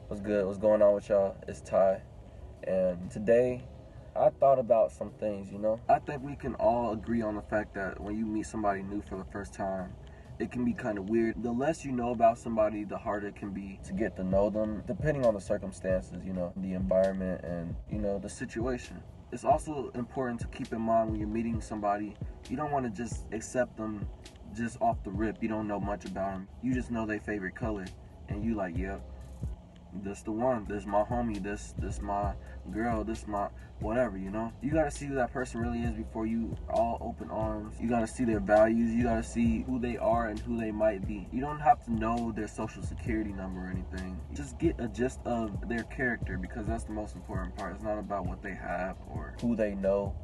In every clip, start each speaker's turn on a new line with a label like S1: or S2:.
S1: What's good? What's going on with y'all? It's Ty. And today, I thought about some things, I think we can all agree on the fact that when you meet somebody new for the first time, it can be kind of weird. The less you know about somebody, the harder it can be to get to know them, depending on the circumstances, the environment and, the situation. It's also important to keep in mind when you're meeting somebody, you don't want to just accept them just off the rip. You don't know much about them. You just know their favorite color. And you like, yep, this the one, this my homie, this my girl, this my whatever, You gotta see who that person really is before you all open arms. You gotta see their values, you gotta see who they are and who they might be. You don't have to know their social security number or anything. Just get a gist of their character, because that's the most important part. It's not about what they have or who they know.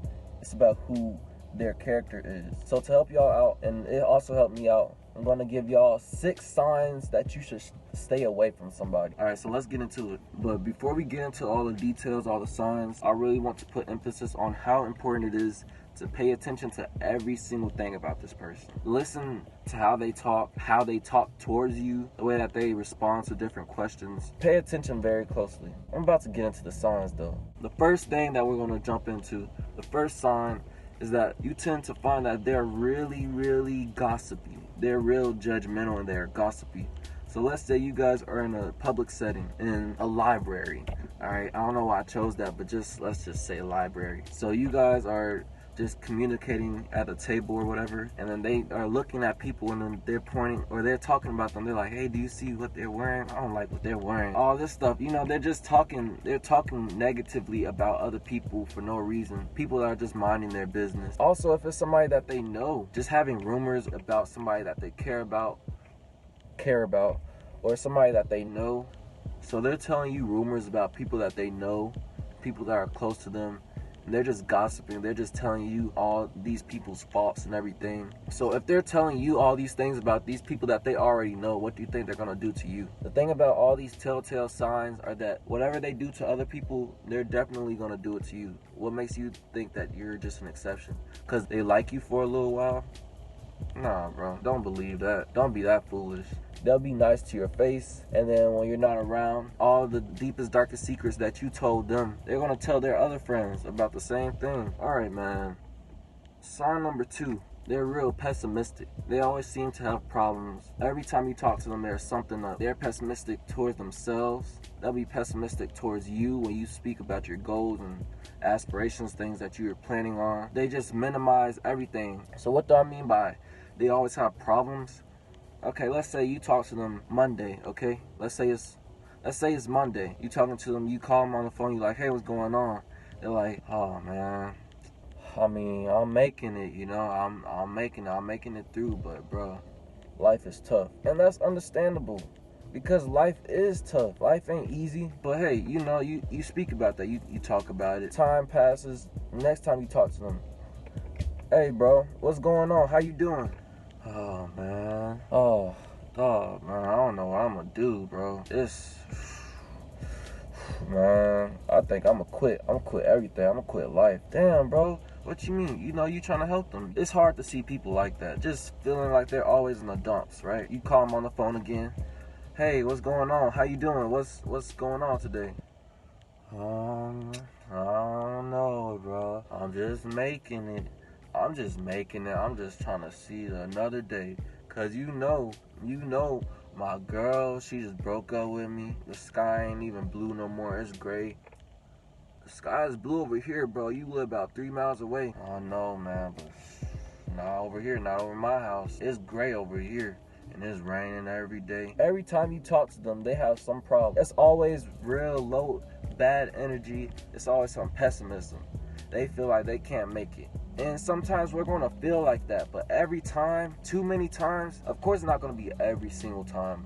S1: It's about who their character is. So to help y'all out, and it also helped me out, I'm going to give y'all 6 signs that you should stay away from somebody. All right, so let's get into it. But before we get into all the details, all the signs, I really want to put emphasis on how important it is to pay attention to every single thing about this person. Listen to how they talk towards you, the way that they respond to different questions. Pay attention very closely. I'm about to get into the signs though. The first thing that we're going to jump into, the first sign, is that you tend to find that they're really, really gossipy. They're real judgmental and they're gossipy. So let's say you guys are in a public setting, in a library. All right, I don't know why I chose that, but let's just say library. So you guys are just communicating at a table or whatever, and then they are looking at people and then they're pointing or they're talking about them. They're like, hey, do you see what they're wearing? I don't like what they're wearing. All this stuff, they're just talking negatively about other people for no reason. People that are just minding their business. Also, if it's somebody that they know, just having rumors about somebody that they care about, or somebody that they know. So they're telling you rumors about people that they know, people that are close to them. And they're just gossiping. They're just telling you all these people's faults and everything. So if they're telling you all these things about these people that they already know, what do you think they're going to do to you? The thing about all these telltale signs are that whatever they do to other people, they're definitely going to do it to you. What makes you think that you're just an exception? Because they like you for a little while? Nah, bro. Don't believe that. Don't be that foolish. They'll be nice to your face, and then when you're not around, all the deepest, darkest secrets that you told them, they're going to tell their other friends about the same thing. All right, man. Sign number 2. They're real pessimistic. They always seem to have problems. Every time you talk to them, there's something up. They're pessimistic towards themselves. They'll be pessimistic towards you when you speak about your goals and aspirations, things that you're planning on. They just minimize everything. So what do I mean by they always have problems? Okay, let's say you talk to them Monday, okay? Let's say it's Monday. You talking to them, you call them on the phone, you like, hey, what's going on? They're like, oh, man, I mean, I'm making it, I'm making it through, but, bro, life is tough. And that's understandable, because life is tough. Life ain't easy. But, hey, you speak about that. You talk about it. Time passes. Next time you talk to them, hey, bro, what's going on? How you doing? Oh, man. Oh, dog, man. I don't know what I'm gonna do, bro. Man, I think I'm gonna quit. I'm gonna quit everything. I'm gonna quit life. Damn, bro. What you mean? You trying to help them. It's hard to see people like that. Just feeling like they're always in the dumps, right? You call them on the phone again. Hey, what's going on? How you doing? What's going on today? I don't know, bro. I'm just making it. I'm just trying to see another day. Cause my girl, she just broke up with me. The sky ain't even blue no more. It's gray. The sky is blue over here, bro. You live about 3 miles away. I know, man, but not over here, not over my house. It's gray over here. And it's raining every day. Every time you talk to them, they have some problem. It's always real low, bad energy. It's always some pessimism. They feel like they can't make it. And sometimes we're going to feel like that. But every time, too many times, of course it's not going to be every single time.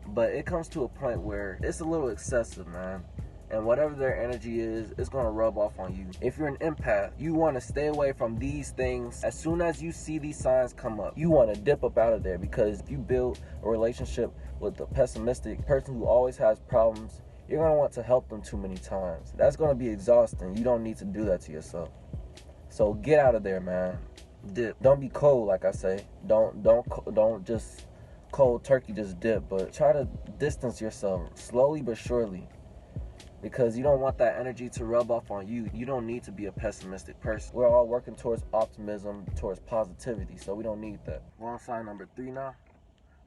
S1: But it comes to a point where it's a little excessive, man. And whatever their energy is, it's going to rub off on you. If you're an empath, you want to stay away from these things. As soon as you see these signs come up, you want to dip up out of there. Because if you build a relationship with a pessimistic person who always has problems, you're going to want to help them too many times. That's going to be exhausting. You don't need to do that to yourself. So get out of there, man. Dip. Don't be cold, like I say. Don't just cold turkey just dip, but try to distance yourself slowly but surely, because you don't want that energy to rub off on you. You don't need to be a pessimistic person. We're all working towards optimism, towards positivity, so we don't need that. We're on sign number 3 now.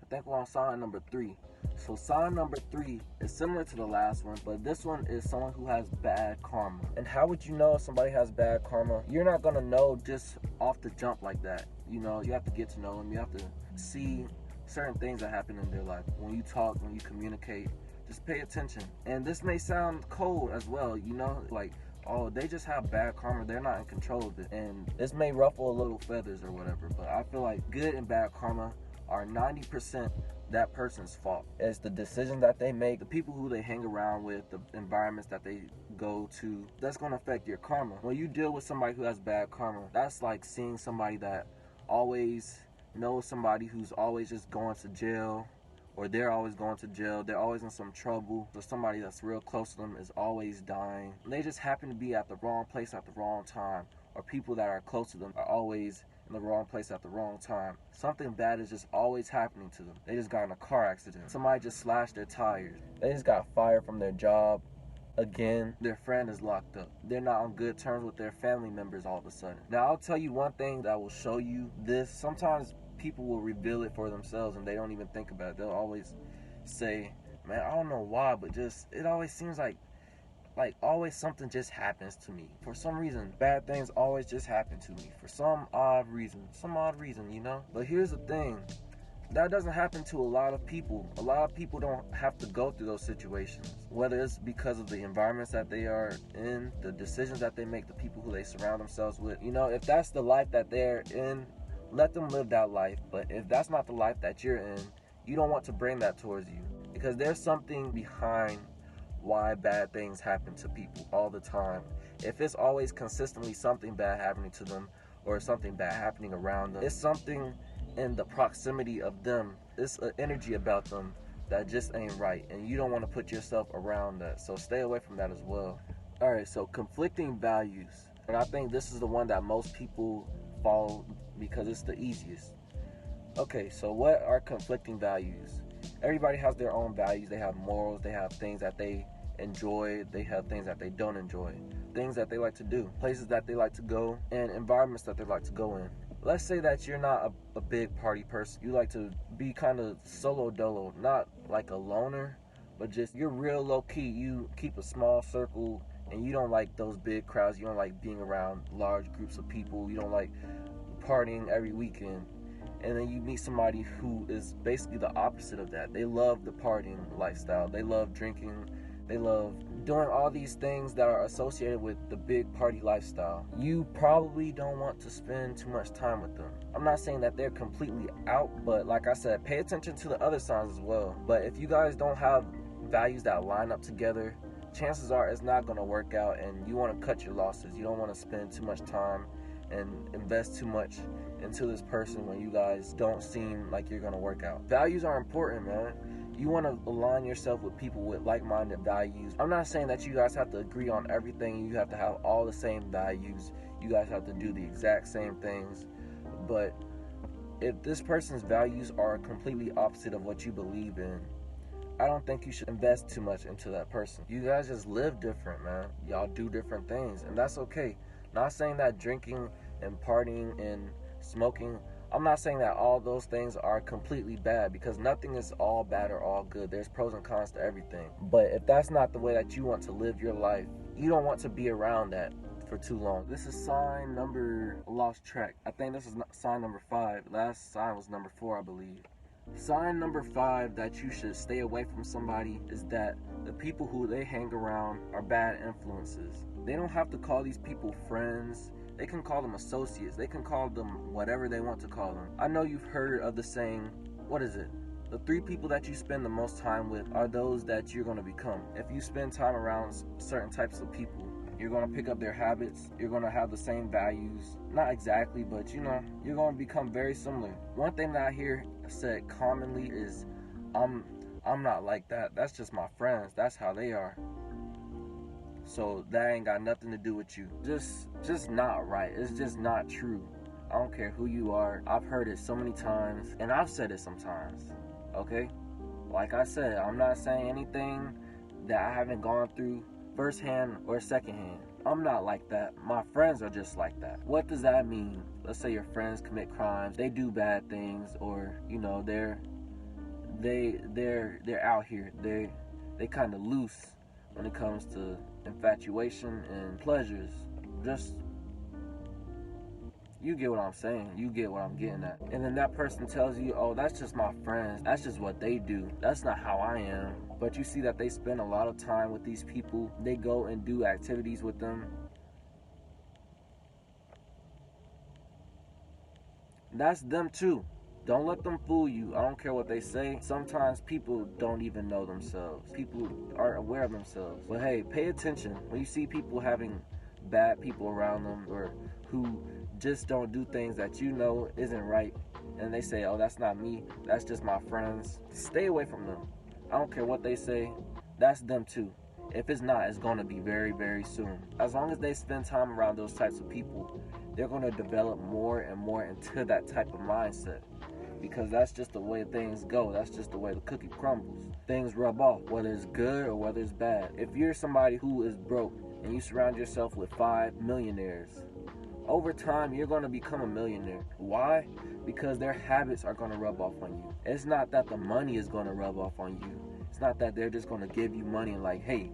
S1: I think we're on sign number 3. So sign number 3 is similar to the last one, but this one is someone who has bad karma. And how would you know if somebody has bad karma? You're not gonna know just off the jump like that. You know, you have to get to know them. You have to see certain things that happen in their life. When you talk, when you communicate, just pay attention. And this may sound cold as well, you know, like, oh, they just have bad karma, they're not in control of it. And this may ruffle a little feathers or whatever, but I feel like good and bad karma are 90% that person's fault. It's the decisions that they make, the people who they hang around with, the environments that they go to, that's gonna affect your karma. When you deal with somebody who has bad karma, that's like seeing somebody that always knows somebody who's always just going to jail, or they're always going to jail, they're always in some trouble, or somebody that's real close to them is always dying. They just happen to be at the wrong place at the wrong time, or people that are close to them are always in the wrong place at the wrong time. Something bad is just always happening to them. They just got in a car accident. Somebody just slashed their tires. They just got fired from their job. Again, their friend is locked up. They're not on good terms with their family members all of a sudden. Now, I'll tell you one thing that will show you this. Sometimes people will reveal it for themselves and they don't even think about it. They'll always say, man, I don't know why, but just, it always seems like always something just happens to me. For some reason, bad things always just happen to me. For some odd reason, you know? But here's the thing. That doesn't happen to a lot of people. A lot of people don't have to go through those situations. Whether it's because of the environments that they are in, the decisions that they make, the people who they surround themselves with. You know, if that's the life that they're in, let them live that life. But if that's not the life that you're in, you don't want to bring that towards you. Because there's something behind why bad things happen to people all the time. If it's always consistently something bad happening to them, or something bad happening around them, it's something in the proximity of them. It's an energy about them that just ain't right, and you don't want to put yourself around that, so stay away from that as well. Alright, so conflicting values, and I think this is the one that most people follow because it's the easiest. Okay, so what are conflicting values? Everybody has their own values. They have morals, they have things that they enjoy, they have things that they don't enjoy, things that they like to do, places that they like to go, and environments that they like to go in. Let's say that you're not a big party person. You like to be kind of solo dolo, not like a loner, but just you're real low key. You keep a small circle and you don't like those big crowds. You don't like being around large groups of people. You don't like partying every weekend. And then you meet somebody who is basically the opposite of that. They love the partying lifestyle. They love drinking. They love doing all these things that are associated with the big party lifestyle. You probably don't want to spend too much time with them. I'm not saying that they're completely out, but like I said, pay attention to the other signs as well. But if you guys don't have values that line up together, chances are it's not going to work out, and you want to cut your losses. You don't want to spend too much time and invest too much into this person when you guys don't seem like you're going to work out. Values are important, man. You want to align yourself with people with like-minded values. I'm not saying that you guys have to agree on everything. You have to have all the same values. You guys have to do the exact same things. But if this person's values are completely opposite of what you believe in, I don't think you should invest too much into that person. You guys just live different, man. Y'all do different things, and that's okay. Not saying that drinking and partying and smoking, I'm not saying that all those things are completely bad, because nothing is all bad or all good. There's pros and cons to everything. But if that's not the way that you want to live your life, you don't want to be around that for too long. This is sign number, lost track. I think this is sign number 5. Last sign was number 4, I believe. Sign number 5 that you should stay away from somebody is that the people who they hang around are bad influences. They don't have to call these people friends. They can call them associates. They can call them whatever they want to call them. I know you've heard of the saying, what is it? The 3 people that you spend the most time with are those that you're going to become. If you spend time around certain types of people, you're going to pick up their habits. You're going to have the same values. Not exactly, but you know, you're going to become very similar. One thing that I hear said commonly is, I'm not like that. That's just my friends. That's how they are. So that ain't got nothing to do with you. Just not right. It's just not true. I don't care who you are. I've heard it so many times, and I've said it sometimes. okay? Like I said, I'm not saying anything that I haven't gone through firsthand or secondhand. I'm not like that. My friends are just like that. What does that mean? Let's say your friends commit crimes, they do bad things, or you know, they're out here. They kind of loose when it comes to infatuation and pleasures. Just, you get what I'm saying. You get what I'm getting at. And then that person tells you, oh, that's just my friends. That's just what they do. That's not how I am. But you see that they spend a lot of time with these people. They go and do activities with them. That's them too. Don't let them fool you. I don't care what they say. Sometimes people don't even know themselves. People aren't aware of themselves. But hey, pay attention. When you see people having bad people around them, or who just don't do things that you know isn't right, and they say, oh, that's not me, that's just my friends, stay away from them. I don't care what they say. That's them too. If it's not, it's going to be very, very soon. As long as they spend time around those types of people, they're going to develop more and more into that type of mindset. Because that's just the way things go. That's just the way the cookie crumbles. Things rub off, whether it's good or whether it's bad. If you're somebody who is broke and you surround yourself with 5 millionaires, over time you're going to become a millionaire. Why? Because their habits are going to rub off on you. It's not that the money is going to rub off on you. It's not that they're just going to give you money and like, hey,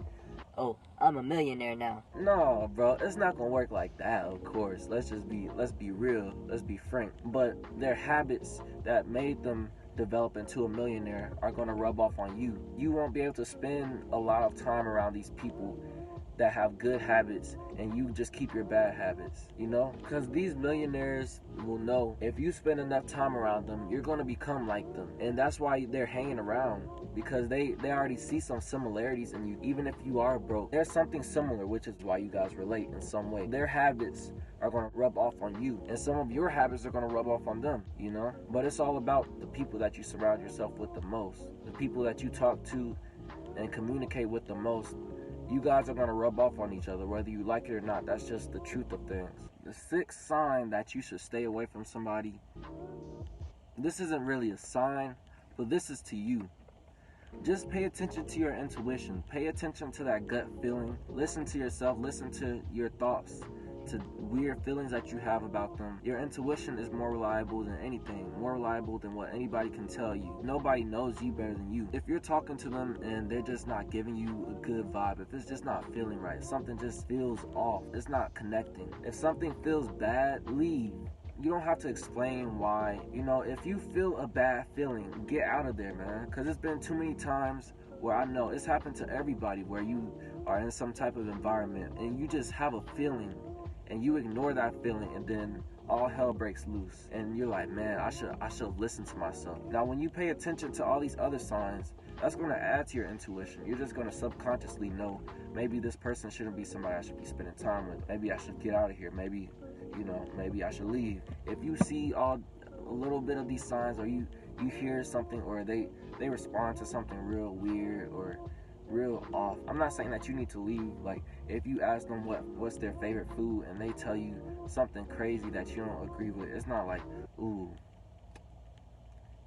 S2: oh, I'm a millionaire now.
S1: No, bro, it's not gonna work like that, of course. Let's be real, let's be frank. But their habits that made them develop into a millionaire are gonna rub off on you. You won't be able to spend a lot of time around these people that have good habits, and you just keep your bad habits, you know? Because these millionaires will know if you spend enough time around them, you're going to become like them. And that's why they're hanging around, because they already see some similarities in you. Even if you are broke, there's something similar, which is why you guys relate in some way. Their habits are going to rub off on you, and some of your habits are going to rub off on them, you know? But it's all about the people that you surround yourself with the most, the people that you talk to and communicate with the most. You guys are going to rub off on each other, whether you like it or not. That's just the truth of things. The sixth sign that you should stay away from somebody, this isn't really a sign, but this is to you. Just pay attention to your intuition. Pay attention to that gut feeling. Listen to yourself. Listen to your thoughts, to weird feelings that you have about them. Your intuition is more reliable than anything, more reliable than what anybody can tell you. Nobody knows you better than you. If you're talking to them and they're just not giving you a good vibe, if it's just not feeling right, something just feels off, it's not connecting. If something feels bad, leave. You don't have to explain why. You know, if you feel a bad feeling, get out of there, man. Because it's been too many times where I know it's happened to everybody, where you are in some type of environment and you just have a feeling and you ignore that feeling, and then all hell breaks loose, and you're like, man, I should have listened to myself. Now, when you pay attention to all these other signs, that's going to add to your intuition. You're just going to subconsciously know, maybe this person shouldn't be somebody I should be spending time with. Maybe I should get out of here. Maybe, you know, maybe I should leave. If you see a little bit of these signs, or you hear something, or they respond to something real weird or real off, I'm not saying that you need to leave. Like, if you ask them what's their favorite food and they tell you something crazy that you don't agree with, it's not like, ooh,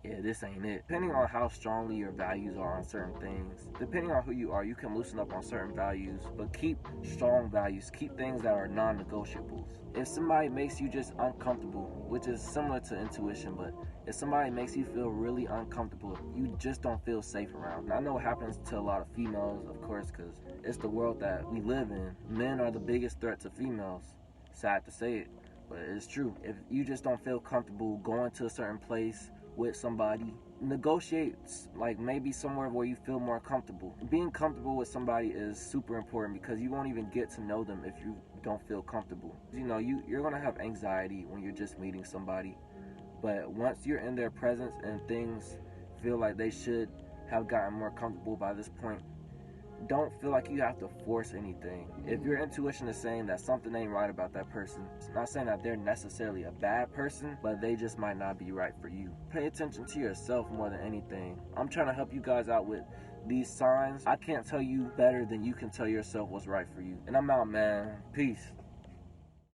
S1: yeah, this ain't it. Depending on how strongly your values are on certain things, depending on who you are, you can loosen up on certain values, but keep strong values. Keep things that are non-negotiables. If somebody makes you just uncomfortable, which is similar to intuition, but if somebody makes you feel really uncomfortable, you just don't feel safe around. I know it happens to a lot of females, of course, because it's the world that we live in. Men are the biggest threat to females. Sad to say it, but it's true. If you just don't feel comfortable going to a certain place with somebody, negotiate, like maybe somewhere where you feel more comfortable. Being comfortable with somebody is super important, because you won't even get to know them if you don't feel comfortable. You know, you're gonna have anxiety when you're just meeting somebody, but once you're in their presence and things feel like they should have gotten more comfortable by this point, don't feel like you have to force anything. If your intuition is saying that something ain't right about that person, it's not saying that they're necessarily a bad person, but they just might not be right for you. Pay attention to yourself more than anything. I'm trying to help you guys out with these signs. I can't tell you better than you can tell yourself what's right for you. And I'm out, man. Peace.